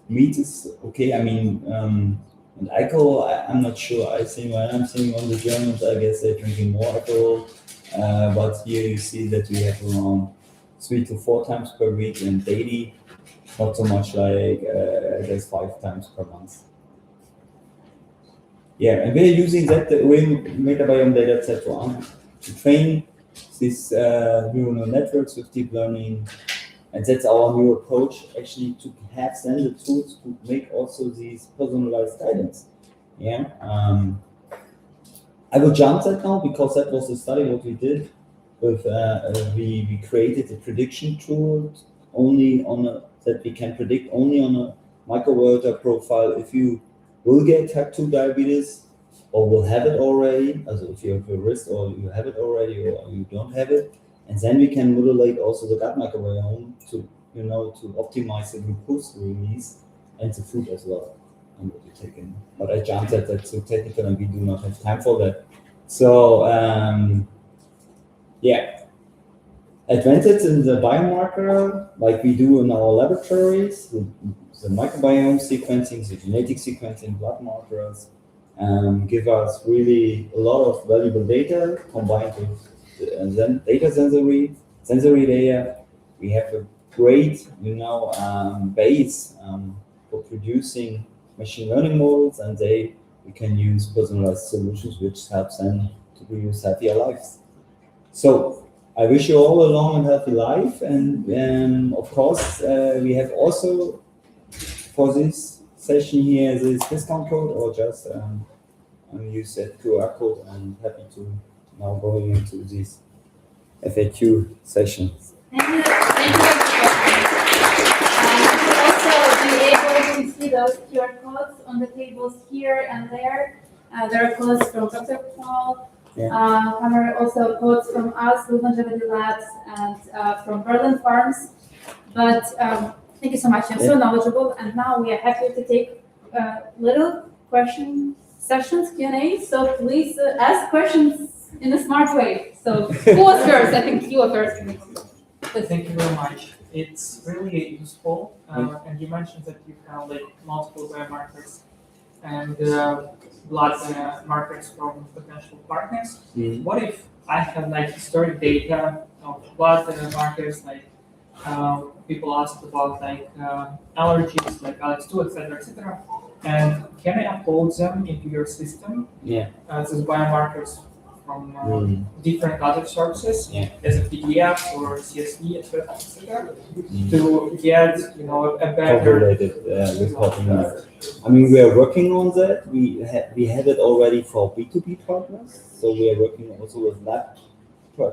Meat is okay. I mean, and alcohol, I'm not sure. I think when I'm seeing on the Germans, I guess they're drinking more alcohol. But here you see that we have around 3 to 4 times per week and daily. Not so much like, I guess 5 times per month. Yeah, and we're using that metabiome data set to train these neural networks with deep learning. And that's our new approach, actually, to have then the tools to make also these personalized guidance. Yeah. I will jump that now because that was the study what we did. With we created a prediction tool only on that we can predict only on a microbiota profile if you will get type 2 diabetes or will have it already, as if you have a risk or you have it already or you don't have it, and then we can modulate also the gut microbiome to to optimize the glucose release and the food as well. And what you take in. But I jumped at that too technical and we do not have time for that. So yeah. Advantage in the biomarker, like we do in our laboratories, the microbiome sequencing, the genetic sequencing, blood markers, give us really a lot of valuable data combined with then data sensory data. We have a great, base for producing machine learning models, and we can use personalized solutions, which helps them to produce healthier lives. So I wish you all a long and healthy life, and of course we have also for this session here this discount code, or just use that QR code. I'm happy to now going into this FAQ session. Thank you. You will also be able to see those QR codes on the tables here and there. There are codes from Dr. Paul. There are also codes from us, Liv Longevity Labs, and from Berlin Farms. But thank you so much. You're so knowledgeable. And now we are happy to take little question sessions, Q&A. So please ask questions in a smart way. So who was first? I think you were first. Thank you very much. It's really useful. And you mentioned that you have multiple biomarkers and blood markers from potential partners. What if I have historic data of blood markers, people asked about allergies, like Alex2, etc., and can I upload them into your system? These biomarkers from different other sources, as a PDF or CSV, etc., to get a better reporting. I mean, we are working on that. We have it already for B2B partners, so we are working also with lab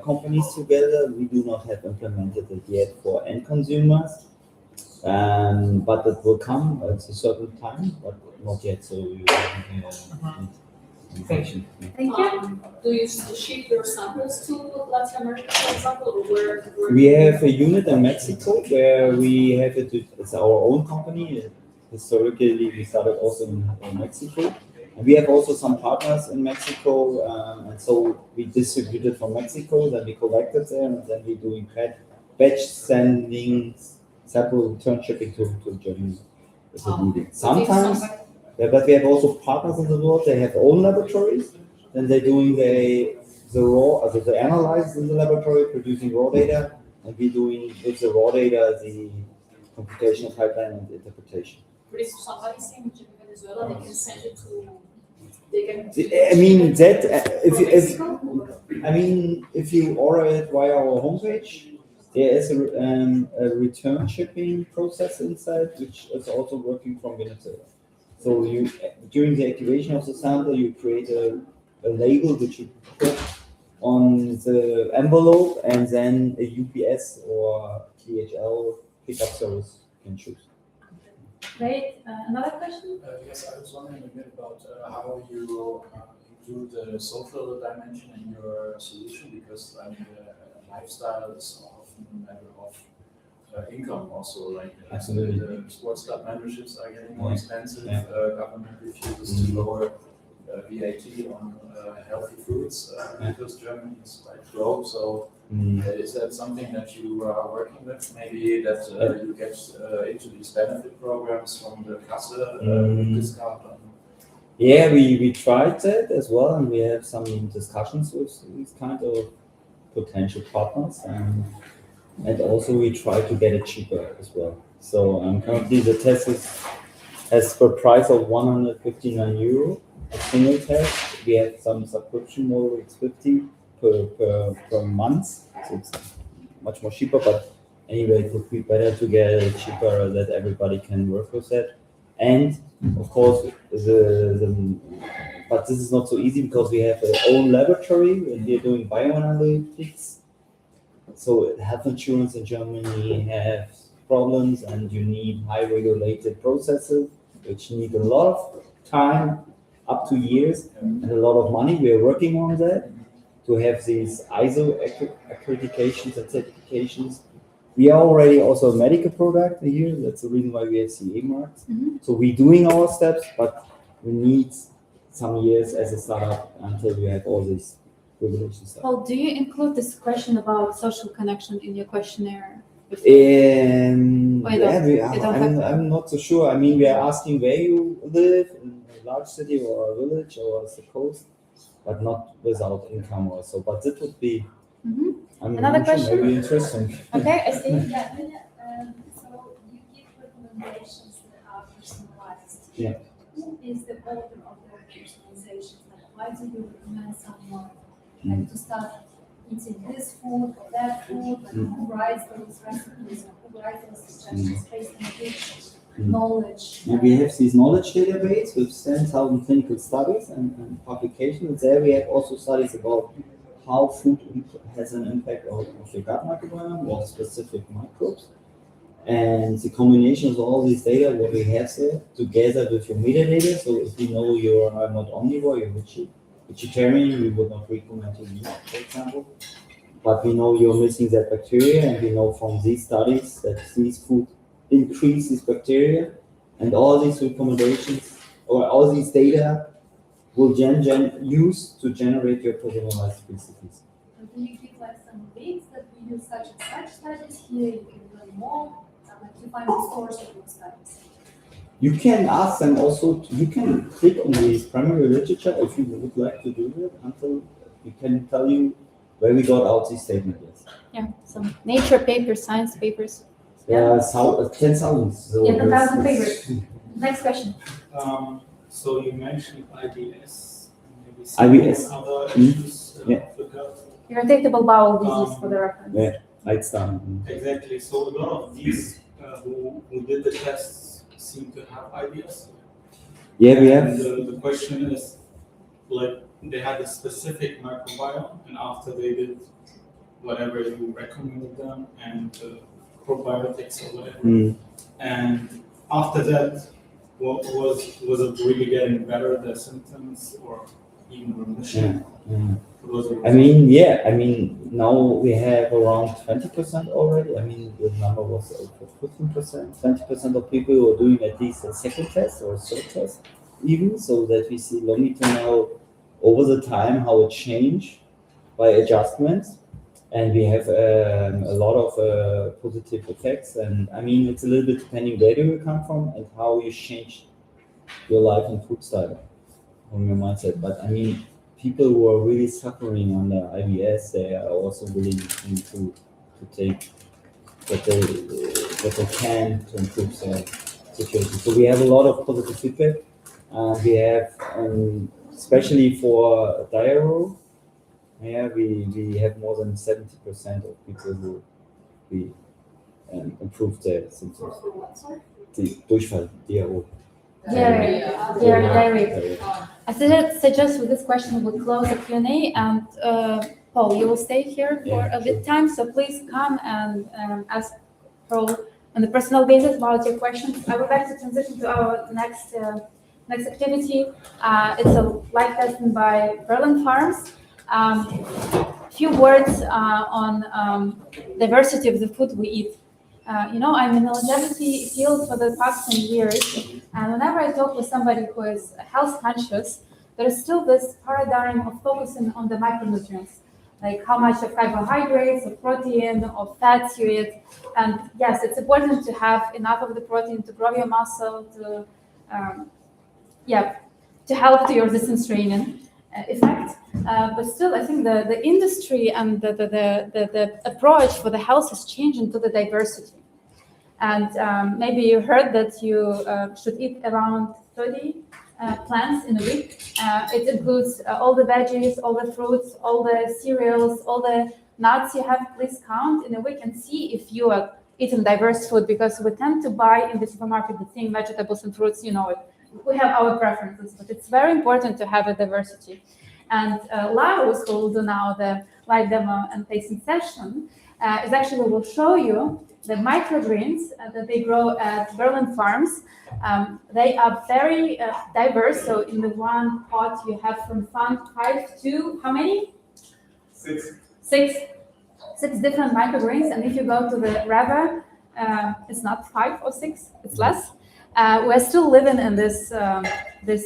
companies together. We do not have implemented it yet for end consumers, but it will come at a certain time, but not yet. So Thank you. Do you ship your samples to Latin America, for example, or where? We have a unit in Mexico where we have it. It's our own company. Historically, we started also in Mexico. And we have also some partners in Mexico, and so we distributed from Mexico, then we collected there, and then we're doing batch sending, sample return shipping to Germany. Sometimes, but we have also partners in the world. They have own laboratories, and they're doing the analysis in the laboratory, producing raw data, and we're doing with the raw data the computational pipeline and interpretation. But if somebody's in Venezuela, they can send it to. If you order it via our homepage, there is a return shipping process inside, which is also working from Venezuela. So during the activation of the sample, you create a label which you put on the envelope, and then a UPS or DHL pickup service can choose. Great. Another question? Yes, I was wondering a bit about how you include the social dimension in your solution, because lifestyle is often a matter of income also. Absolutely. The sports club memberships are getting more expensive. Government refuses to lower VAT on healthy foods because Germany is quite low. So is that something that you are working with? Maybe that you get into these benefit programs from the Kasse discount? Yeah, we tried that as well, and we have some discussions with these kind of potential partners, and also we try to get it cheaper as well. So currently the test has a price of 159 euro, a single test. We have some subscription model, it's 50 per month, so it's much more cheaper, but anyway, it would be better to get it cheaper that everybody can work with that. And of course, the but this is not so easy because we have our own laboratory and we're doing bioanalytics. So health insurance in Germany has problems, and you need high regulated processes, which need a lot of time, up to years, and a lot of money. We are working on that to have these ISO accreditations and certifications. We are already also a medical product here. That's the reason why we have CE marks. So we're doing our steps, but we need some years as a startup until we have all these regulations. Well, do you include this question about social connection in your questionnaire? I'm not so sure. I mean, we are asking where you live, in a large city or a village or the coast, but not without income or so. But that would be Another question? maybe interesting. Okay, I see. So you give recommendations that are personalized. Yeah. Who is the author of the personalization? Like, why do you recommend someone like to start eating this food or that food? Like, who writes those recipes or who writes those suggestions based on which knowledge? We have this knowledge database with 10,000 clinical studies and publications. There we have also studies about how food has an impact on the gut microbiome or specific microbes. And the combination of all these data, what we have there, together with your metadata. So if we know you are not omnivore, you're vegetarian, we would not recommend you meat, for example. But we know you're missing that bacteria, and we know from these studies that these food increase these bacteria, and all these recommendations or all these data will use to generate your personalized recipes. So do you give like some links that we use such and such studies here? You can learn more, like to find the source of those studies. You can ask them also. You can click on the primary literature if you would like to do that. Until we can tell you where we got out this statement. Yes. Yeah, some nature papers, science papers. 10,000. So 10,000 papers. Next question. So you mentioned IBS, maybe IBS. other issues of the gut. Irritable bowel disease for the reference. Yeah, lights down. Exactly. So a lot of these who did the tests seem to have IBS. Yeah, we have. And the question is, like, they had a specific microbiome, and after they did whatever you recommended them, and probiotics or whatever, and after that, was it really getting better, the symptoms, or even remission? I mean, now we have around 20% already. I mean, the number was over 15%. 20% of people who are doing at least a second test or a third test, even, so that we see longitudinal over the time how it changed by adjustments. And we have a lot of positive effects. And I mean, it's a little bit depending where do you come from and how you change your life and food style from your mindset. But I mean, people who are really suffering under IBS, they are also willing to take what they can to improve their situation. So we have a lot of positive feedback. We have, especially for diarrhea, we have more than 70% of people who we improve their symptoms. The Durchfall, diarrhea. Diarrhea. I suggest with this question we'll close the Q&A, and Paul, you will stay here for a bit time, so please come and ask Paul on the personal basis about your questions. I would like to transition to our next activity. It's a live lesson by Berlin Farms. Few words on diversity of the food we eat. I'm in the longevity field for the past 10 years, and whenever I talk with somebody who is health conscious, there is still this paradigm of focusing on the micronutrients, like how much of carbohydrates, of protein, of fats you eat. And yes, it's important to have enough of the protein to grow your muscle, to help to your resistance training effect. But still, I think the industry and the approach for the health is changing to the diversity. And maybe you heard that you should eat around 30 plants in a week. It includes all the veggies, all the fruits, all the cereals, all the nuts you have. Please count in a week and see if you are eating diverse food, because we tend to buy in the supermarket the same vegetables and fruits, we have our preferences, but it's very important to have a diversity. And Laurus, who will do now the live demo and tasting session, is actually will show you the microgreens that they grow at Berlin farms. They are very diverse. So in the one pot you have from 5 to how many? Six different microgreens. And if you go to the Rava, it's not 5 or 6, it's less. We're still living in this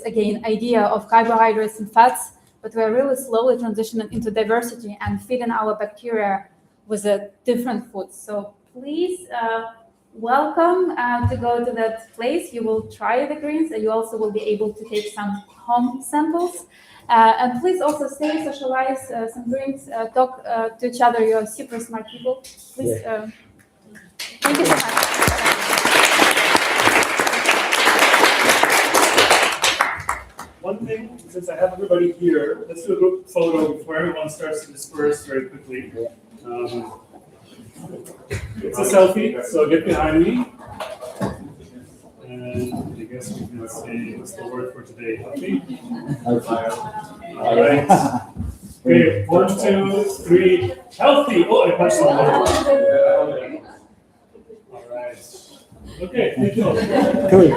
again idea of carbohydrates and fats, but we're really slowly transitioning into diversity and feeding our bacteria with a different foods. So please welcome to go to that place. You will try the greens, and you also will be able to take some home samples. And please also stay, socialize some drinks, talk to each other. You are super smart people. Please, thank you so much. One thing, since I have everybody here, let's do a group photo before everyone starts to disperse very quickly. It's a selfie, so get behind me. And I guess we can say, what's the word for today? Healthy? All right. Okay, 1, 2, 3. Healthy. Oh, I punched something. All right. Okay, thank you. Cool.